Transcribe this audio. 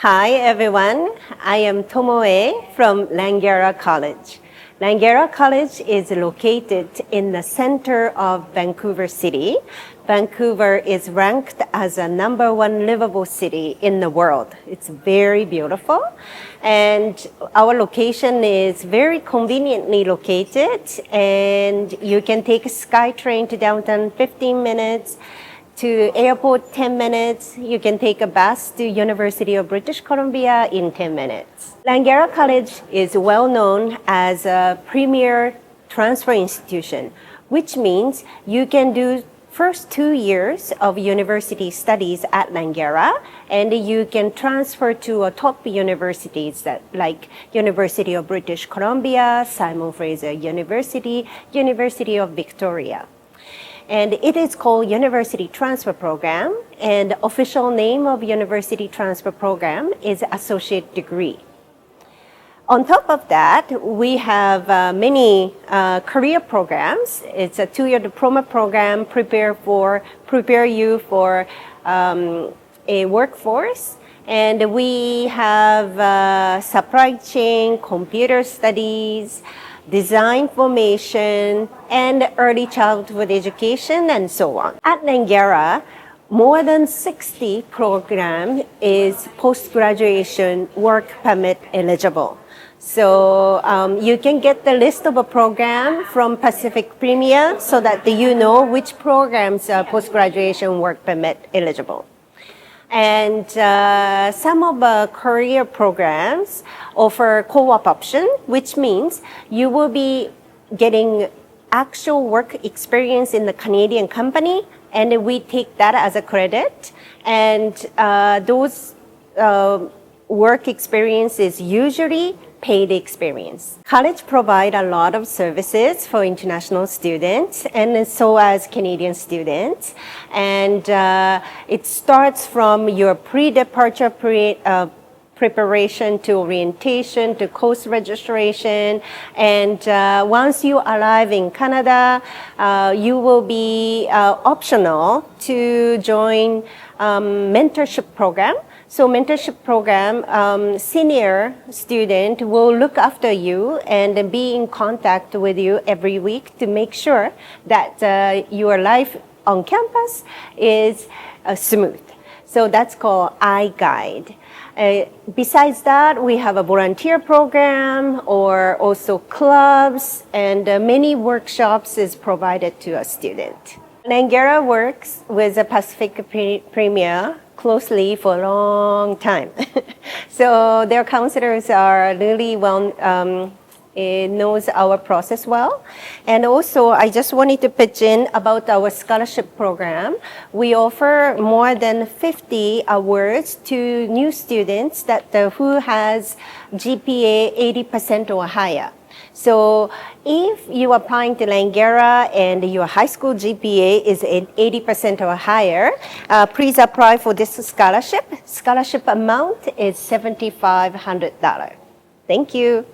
Hi everyone, I am Tomoe from Langara College. Langara College is located in the center of Vancouver City. Vancouver is ranked as a #1 livable city in the world. It's very beautiful and our location is very conveniently located and you can take a SkyTrain to downtown 15 minutes. To airport 10 minutes, you can take a bus to University of British Columbia in 10 minutes. Langara College is well known as a premier transfer institution, which means you can do first 2 years of university studies at Langara and you can transfer to a top universities like University of British Columbia, Simon Fraser University, University of Victoria. And it is called University Transfer Program, and the official name of University Transfer Program is Associate Degree. On top of that, we have many career programs. It's a 2-year diploma program prepare you for a workforce. And we have supply chain, computer studies, design formation, and early childhood education, and so on. At Langara, more than 60 program is post-graduation work permit eligible. So you can get the list of a program from Pacific Premier so that you know which programs are post-graduation work permit eligible. And some of the career programs offer co-op option, which means you will be getting actual work experience in the Canadian company, and we take that as a credit. And those work experience is usually paid experience. College provide a lot of services for international students and so as Canadian students. And it starts from your pre-departure preparation to orientation to course registration. And once you arrive in Canada, you will be optional to join mentorship program. So mentorship program, senior student will look after you and be in contact with you every week to make sure that your life on campus is smooth. So that's called iGuide. Besides that, we have a volunteer program or also clubs and many workshops is provided to a student. Langara works with the Pacific Premier closely for a long time. So their counselors are really knows our process well. And also, I just wanted to pitch in about our scholarship program. We offer more than 50 awards to new students who has GPA 80% or higher. So if you are applying to Langara and your high school GPA is 80% or higher, please apply for this scholarship. Scholarship amount is $7,500. Thank you.